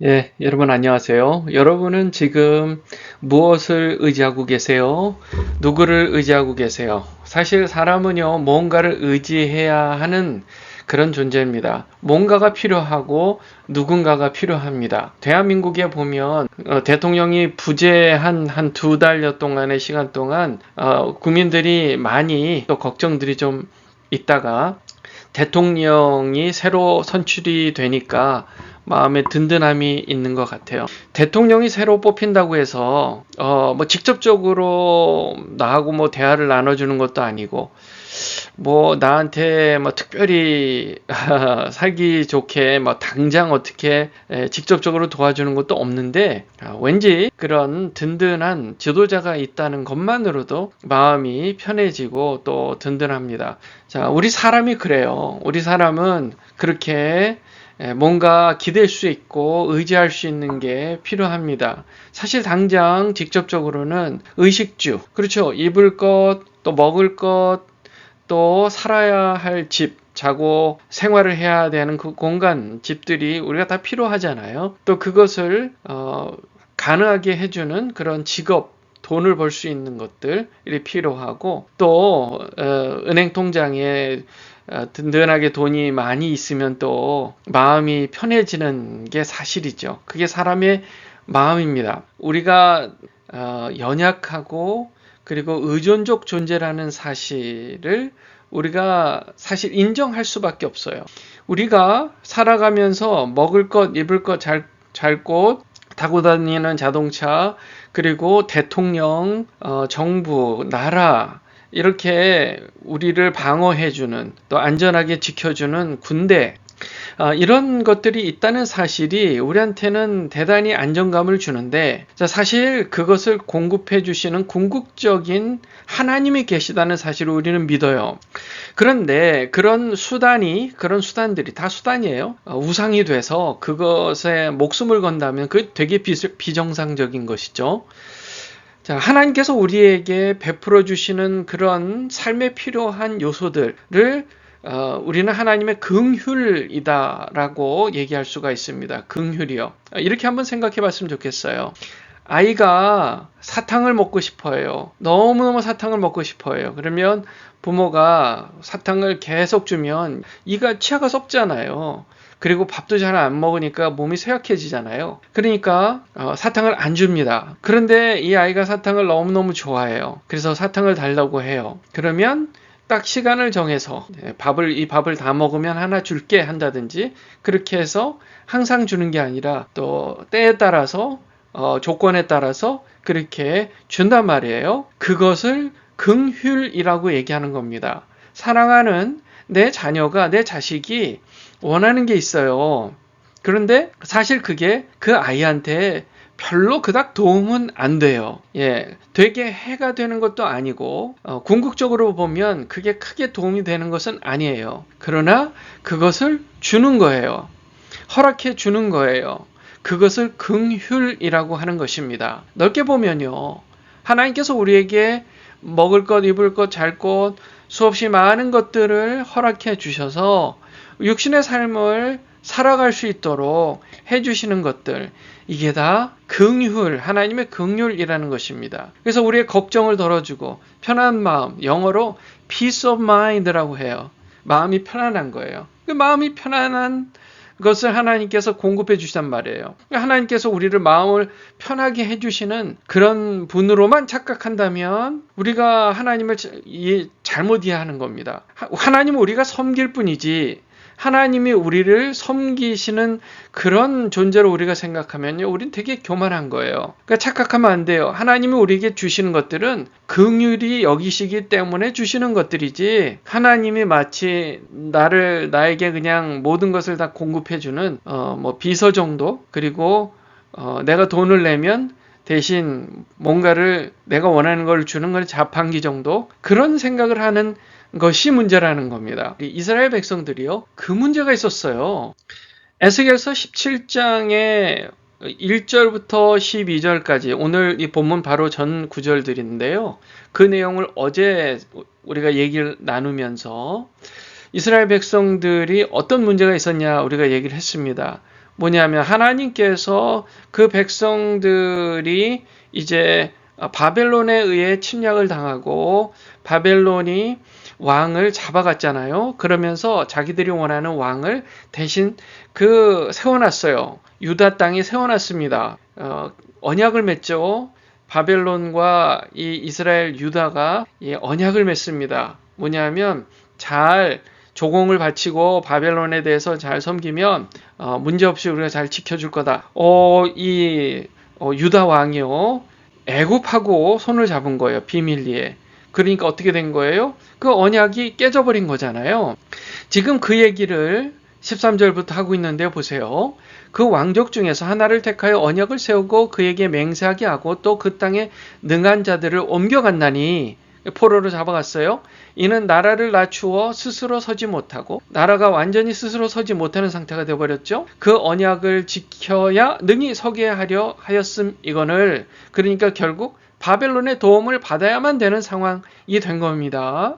예, 여러분 안녕하세요. 여러분은 지금 무엇을 의지하고 계세요? 누구를 의지하고 계세요? 사실 사람은요, 뭔가를 의지해야 하는 그런 존재입니다. 뭔가가 필요하고 누군가가 필요합니다. 대한민국에 보면 대통령이 부재한 한 두 달여 동안의 시간 동안 국민들이 많이 또 걱정들이 좀 있다가 대통령이 새로 선출이 되니까 마음에 든든함이 있는 것 같아요. 대통령이 새로 뽑힌다고 해서 뭐 직접적으로 나하고 뭐 대화를 나눠주는 것도 아니고 뭐 나한테 뭐 특별히 살기 좋게 뭐 당장 어떻게 직접적으로 도와주는 것도 없는데 왠지 그런 든든한 지도자가 있다는 것만으로도 마음이 편해지고 또 든든합니다. 자, 우리 사람이 그래요. 우리 사람은 그렇게 뭔가 기댈 수 있고 의지할 수 있는 게 필요합니다. 사실 당장 직접적으로는 의식주, 그렇죠. 입을 것, 또 먹을 것, 또 살아야 할 집, 자고 생활을 해야 되는 그 공간, 집들이 우리가 다 필요하잖아요. 또 그것을 가능하게 해주는 그런 직업, 돈을 벌 수 있는 것들이 필요하고 또 은행 통장에 든든하게 돈이 많이 있으면 또 마음이 편해지는 게 사실이죠. 그게 사람의 마음입니다. 우리가 연약하고 그리고 의존적 존재라는 사실을 우리가 사실 인정할 수밖에 없어요. 우리가 살아가면서 먹을 것, 입을 것, 잘 곳, 타고 다니는 자동차, 그리고 대통령, 정부, 나라, 이렇게 우리를 방어해주는, 또 안전하게 지켜주는 군대, 이런 것들이 있다는 사실이 우리한테는 대단히 안정감을 주는데 사실 그것을 공급해 주시는 궁극적인 하나님이 계시다는 사실을 우리는 믿어요. 그런데 그런 수단들이 다 수단이에요. 우상이 돼서 그것에 목숨을 건다면 그게 되게 비정상적인 것이죠. 자, 하나님께서 우리에게 베풀어 주시는 그런 삶에 필요한 요소들을 우리는 하나님의 긍휼이다라고 얘기할 수가 있습니다. 긍휼이요. 이렇게 한번 생각해 봤으면 좋겠어요. 아이가 사탕을 먹고 싶어요. 너무너무 사탕을 먹고 싶어요. 그러면 부모가 사탕을 계속 주면 이가 치아가 썩잖아요. 그리고 밥도 잘 안 먹으니까 몸이 쇠약해지잖아요. 그러니까 사탕을 안 줍니다. 그런데 이 아이가 사탕을 너무너무 좋아해요. 그래서 사탕을 달라고 해요. 그러면 딱 시간을 정해서 이 밥을 다 먹으면 하나 줄게 한다든지 그렇게 해서 항상 주는 게 아니라 또 때에 따라서 조건에 따라서 그렇게 준단 말이에요. 그것을 긍휼이라고 얘기하는 겁니다. 사랑하는 내 자녀가, 내 자식이 원하는 게 있어요. 그런데 사실 그게 그 아이한테 별로 그닥 도움은 안 돼요. 예, 되게 해가 되는 것도 아니고 궁극적으로 보면 그게 크게 도움이 되는 것은 아니에요. 그러나 그것을 주는 거예요. 허락해 주는 거예요. 그것을 긍휼이라고 하는 것입니다. 넓게 보면요. 하나님께서 우리에게 먹을 것, 입을 것, 잘 것, 수없이 많은 것들을 허락해 주셔서 육신의 삶을 살아갈 수 있도록 해주시는 것들, 이게 다 긍휼, 하나님의 긍휼이라는 것입니다. 그래서 우리의 걱정을 덜어주고 편한 마음, 영어로 peace of mind라고 해요. 마음이 편안한 거예요. 그 마음이 편안한 것을 하나님께서 공급해 주시단 말이에요. 하나님께서 우리를 마음을 편하게 해주시는 그런 분으로만 착각한다면 우리가 하나님을 잘못 이해하는 겁니다. 하나님은 우리가 섬길 뿐이지 하나님이 우리를 섬기시는 그런 존재로 우리가 생각하면요, 우린 되게 교만한 거예요. 그러니까 착각하면 안 돼요. 하나님이 우리에게 주시는 것들은 긍휼히 여기시기 때문에 주시는 것들이지, 하나님이 마치 나에게 그냥 모든 것을 다 공급해주는 뭐 비서 정도, 그리고 내가 돈을 내면 대신 뭔가를 내가 원하는 걸 주는 걸 자판기 정도, 그런 생각을 하는 것이 문제라는 겁니다. 이스라엘 백성들이요, 그 문제가 있었어요. 에스겔서 17장의 1절부터 12절까지, 오늘 이 본문 바로 전 구절들인데요. 그 내용을 어제 우리가 얘기를 나누면서 이스라엘 백성들이 어떤 문제가 있었냐 우리가 얘기를 했습니다. 뭐냐면 하나님께서 그 백성들이 이제 바벨론에 의해 침략을 당하고 바벨론이 왕을 잡아갔잖아요. 그러면서 자기들이 원하는 왕을 대신 세워놨어요. 유다 땅에 세워놨습니다. 언약을 맺죠. 바벨론과 이 이스라엘 유다가 언약을 맺습니다. 뭐냐면 잘 조공을 바치고 바벨론에 대해서 잘 섬기면 문제없이 우리가 잘 지켜줄 거다. 유다 왕이요. 애굽하고 손을 잡은 거예요. 비밀리에. 그러니까 어떻게 된 거예요? 그 언약이 깨져버린 거잖아요. 지금 그 얘기를 13절부터 하고 있는데 보세요. 그 왕족 중에서 하나를 택하여 언약을 세우고 그에게 맹세하게 하고 또 그 땅에 능한 자들을 옮겨갔나니 포로로 잡아갔어요. 이는 나라를 낮추어 스스로 서지 못하고 나라가 완전히 스스로 서지 못하는 상태가 되어버렸죠. 그 언약을 지켜야 능히 서게 하려 하였음 이거를 그러니까 결국 바벨론의 도움을 받아야만 되는 상황이 된 겁니다.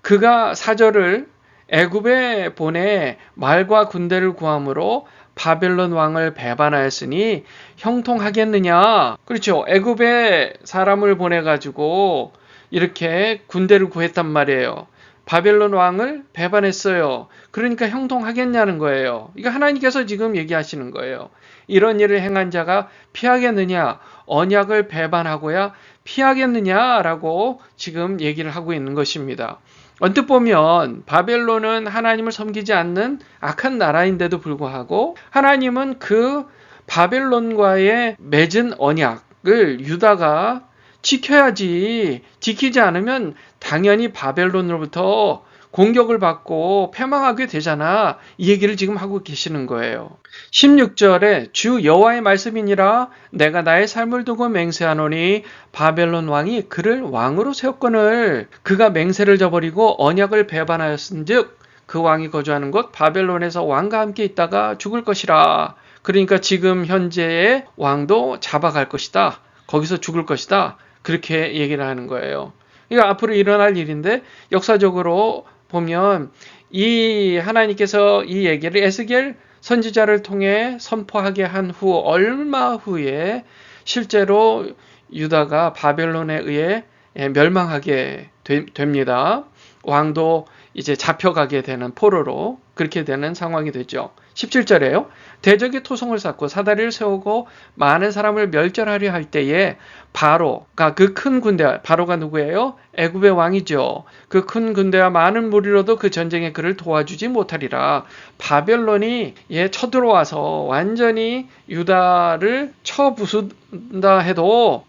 그가 사절을 애굽에 보내 말과 군대를 구함으로 바벨론 왕을 배반하였으니 형통하겠느냐. 그렇죠. 애굽에 사람을 보내가지고 이렇게 군대를 구했단 말이에요. 바벨론 왕을 배반했어요. 그러니까 형통하겠냐는 거예요. 이거 하나님께서 지금 얘기하시는 거예요. 이런 일을 행한 자가 피하겠느냐, 언약을 배반하고야 피하겠느냐라고 지금 얘기를 하고 있는 것입니다. 언뜻 보면 바벨론은 하나님을 섬기지 않는 악한 나라인데도 불구하고 하나님은 그 바벨론과의 맺은 언약을 유다가 지켜야지. 지키지 않으면 당연히 바벨론으로부터 공격을 받고 패망하게 되잖아. 이 얘기를 지금 하고 계시는 거예요. 16절에 주 여호와의 말씀이니라 내가 나의 삶을 두고 맹세하노니 바벨론 왕이 그를 왕으로 세웠거늘 그가 맹세를 저버리고 언약을 배반하였은즉 그 왕이 거주하는 곳 바벨론에서 왕과 함께 있다가 죽을 것이라. 그러니까 지금 현재의 왕도 잡아갈 것이다. 거기서 죽을 것이다. 그렇게 얘기를 하는 거예요. 이거 앞으로 일어날 일인데 역사적으로 보면 이 하나님께서 이 얘기를 에스겔 선지자를 통해 선포하게 한 후 얼마 후에 실제로 유다가 바벨론에 의해 멸망하게 됩니다. 왕도 이제 잡혀가게 되는 포로로 그렇게 되는 상황이 되죠. 17절에요. 대적이 토성을 쌓고 사다리를 세우고 많은 사람을 멸절하려 할 때에 바로가 그 큰 군대, 바로가 누구예요? 애굽의 왕이죠. 그 큰 군대와 많은 무리로도 그 전쟁에 그를 도와주지 못하리라. 바벨론이 쳐들어와서 완전히 유다를 쳐부순다 해도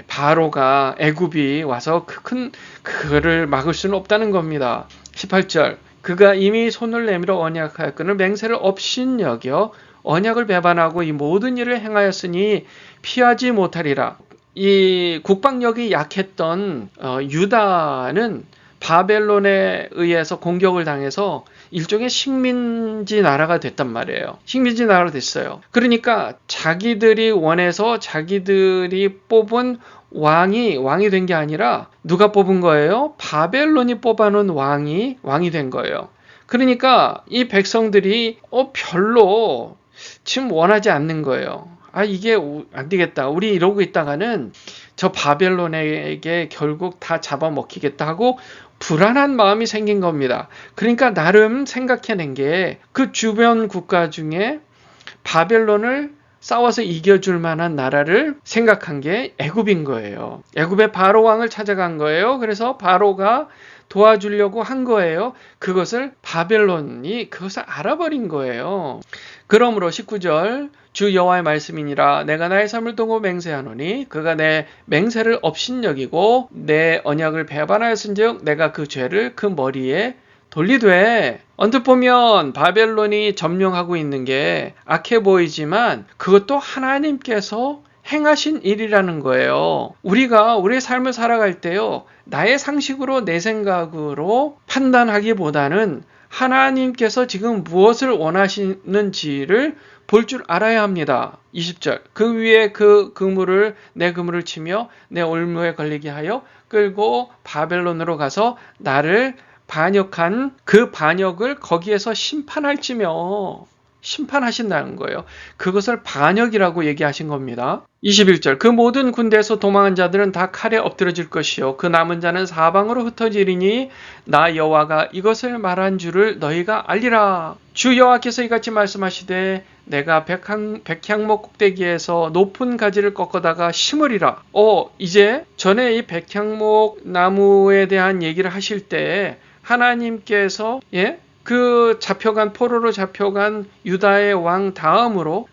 바로가 애굽이 와서 그를 막을 수는 없다는 겁니다. 18절 그가 이미 손을 내밀어 언약하였거늘 맹세를 업신여겨 언약을 배반하고 이 모든 일을 행하였으니 피하지 못하리라. 이 국방력이 약했던 유다는 바벨론에 의해서 공격을 당해서 일종의 식민지 나라가 됐단 말이에요. 식민지 나라가 됐어요. 그러니까 자기들이 원해서 자기들이 뽑은 왕이 된 게 아니라 누가 뽑은 거예요? 바벨론이 뽑아놓은 왕이 된 거예요. 그러니까 이 백성들이 별로 지금 원하지 않는 거예요. 이게 안 되겠다. 우리 이러고 있다가는 저 바벨론에게 결국 다 잡아먹히겠다 하고 불안한 마음이 생긴 겁니다. 그러니까 나름 생각해낸 게 그 주변 국가 중에 바벨론을 싸워서 이겨줄 만한 나라를 생각한 게 애굽인 거예요. 애굽의 바로 왕을 찾아간 거예요. 그래서 바로가 도와주려고 한 거예요. 그것을 바벨론이 그것을 알아버린 거예요. 그러므로 19절 주 여호와의 말씀이니라 내가 나의 삶을 두고 맹세하노니 그가 내 맹세를 업신여기고 내 언약을 배반하였은즉 내가 그 죄를 그 머리에 돌리되. 언뜻 보면 바벨론이 점령하고 있는 게 악해 보이지만 그것도 하나님께서 행하신 일이라는 거예요. 우리가 우리의 삶을 살아갈 때요, 나의 상식으로 내 생각으로 판단하기보다는 하나님께서 지금 무엇을 원하시는지를 볼 줄 알아야 합니다. 20절 그 위에 내 그물을 치며 내 올무에 걸리게 하여 끌고 바벨론으로 가서 나를 반역한 그 반역을 거기에서 심판할지며. 심판하신다는 거예요. 그것을 반역이라고 얘기하신 겁니다. 21절 그 모든 군대에서 도망한 자들은 다 칼에 엎드러질 것이요 그 남은 자는 사방으로 흩어지리니 나 여호와가 이것을 말한 줄을 너희가 알리라. 주 여호와께서 이같이 말씀하시되 내가 백향목 꼭대기에서 높은 가지를 꺾어다가 심으리라. 이제 전에 이 백향목 나무에 대한 얘기를 하실 때 하나님께서 그 포로로 잡혀간 유다의 왕 다음으로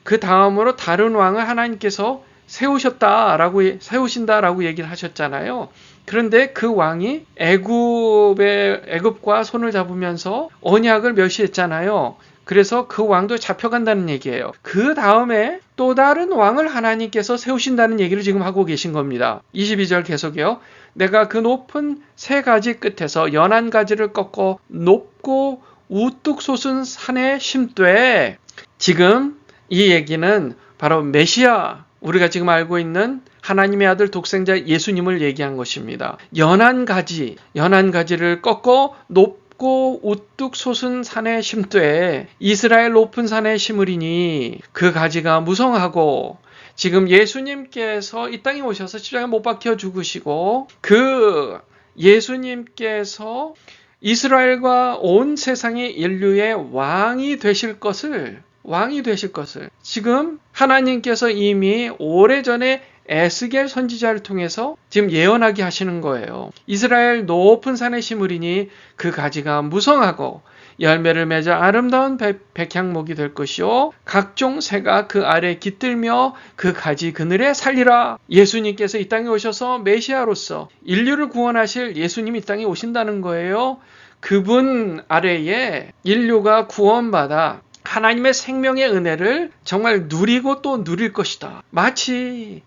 다른 왕을 하나님께서 세우신다라고 얘기를 하셨잖아요. 그런데 그 왕이 애굽과 손을 잡으면서 언약을 멸시했잖아요. 그래서 그 왕도 잡혀간다는 얘기예요. 그 다음에 또 다른 왕을 하나님께서 세우신다는 얘기를 지금 하고 계신 겁니다. 22절 계속해요. 내가 그 높은 세 가지 끝에서 연한 가지를 꺾어 높고 우뚝 솟은 산에 심되. 지금 이 얘기는 바로 메시아, 우리가 지금 알고 있는 하나님의 아들 독생자 예수님을 얘기한 것입니다. 연한 가지를 꺾어 높고 우뚝 솟은 산에 심되 이스라엘 높은 산에 심으리니 그 가지가 무성하고. 지금 예수님께서 이 땅에 오셔서 십자가에 못 박혀 죽으시고 그 예수님께서 이스라엘과 온 세상의 인류의 왕이 되실 것을 지금 하나님께서 이미 오래전에 에스겔 선지자를 통해서 지금 예언하게 하시는 거예요. 이스라엘 높은 산에 심으리니 그 가지가 무성하고 열매를 맺어 아름다운 백향목이 될 것이요 각종 새가 그 아래 깃들며 그 가지 그늘에 살리라. 예수님께서 이 땅에 오셔서 메시아로서 인류를 구원하실 예수님이 이 땅에 오신다는 거예요. 그분 아래에 인류가 구원받아 하나님의 생명의 은혜를 정말 누리고 또 누릴 것이다. 마치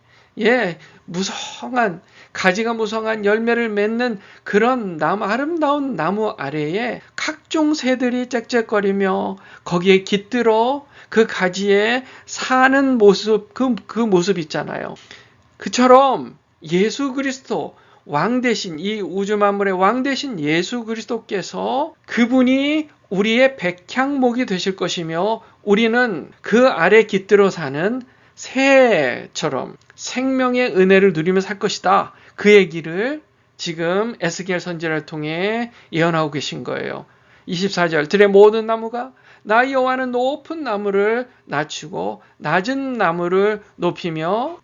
가지가 무성한 열매를 맺는 그런 아름다운 나무 아래에 각종 새들이 짹짹거리며 거기에 깃들어 그 가지에 사는 모습, 그 모습 있잖아요. 그처럼 예수 그리스도 왕 대신, 이 우주 만물의 왕 대신 예수 그리스도께서 그분이 우리의 백향목이 되실 것이며 우리는 그 아래 깃들어 사는 새처럼 생명의 은혜를 누리며 살 것이다. 그 얘기를 지금 에스겔 선지자를 통해 예언하고 계신 거예요. 24절 들의 모든 나무가 나 여호와는 높은 나무를 낮추고 낮은 나무를 높이며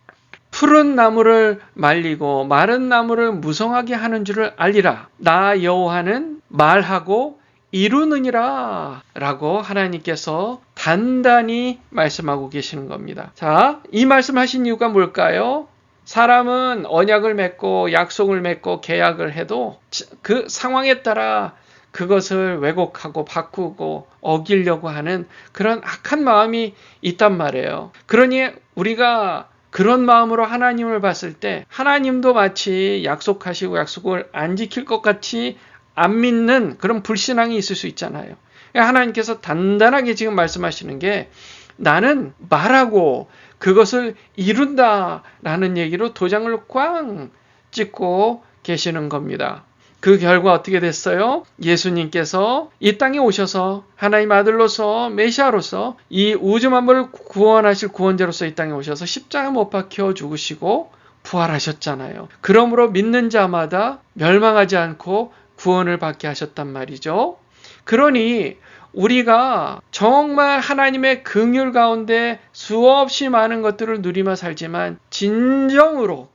푸른 나무를 말리고 마른 나무를 무성하게 하는 줄을 알리라. 나 여호와는 말하고 이루느니라 라고 하나님께서 단단히 말씀하고 계시는 겁니다. 자, 이 말씀하신 이유가 뭘까요? 사람은 언약을 맺고 약속을 맺고 계약을 해도 그 상황에 따라 그것을 왜곡하고 바꾸고 어기려고 하는 그런 악한 마음이 있단 말이에요. 그러니 우리가 그런 마음으로 하나님을 봤을 때 하나님도 마치 약속하시고 약속을 안 지킬 것 같이 안 믿는 그런 불신앙이 있을 수 있잖아요. 하나님께서 단단하게 지금 말씀하시는 게 나는 말하고 그것을 이룬다라는 얘기로 도장을 꽝 찍고 계시는 겁니다. 그 결과 어떻게 됐어요? 예수님께서 이 땅에 오셔서 하나님 아들로서 메시아로서 이 우주 만물을 구원하실 구원자로서 이 땅에 오셔서 십자가에 못 박혀 죽으시고 부활하셨잖아요. 그러므로 믿는 자마다 멸망하지 않고 구원을 받게 하셨단 말이죠. 그러니 우리가 정말 하나님의 긍휼 가운데 수없이 많은 것들을 누리며 살지만 진정으로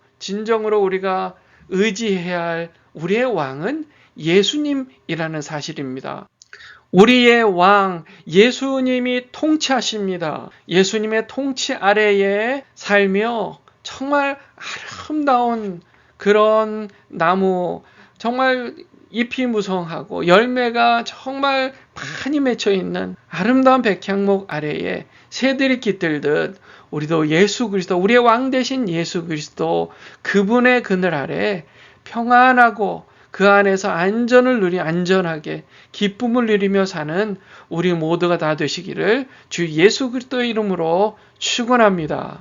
우리가 의지해야 할 우리의 왕은 예수님이라는 사실입니다. 우리의 왕 예수님이 통치하십니다. 예수님의 통치 아래에 살며 정말 아름다운 그런 나무, 정말 잎이 무성하고 열매가 정말 많이 맺혀 있는 아름다운 백향목 아래에 새들이 깃들듯 우리도 예수 그리스도, 우리의 왕 되신 예수 그리스도 그분의 그늘 아래 평안하고 그 안에서 안전하게 기쁨을 누리며 사는 우리 모두가 다 되시기를 주 예수 그리스도의 이름으로 축원합니다.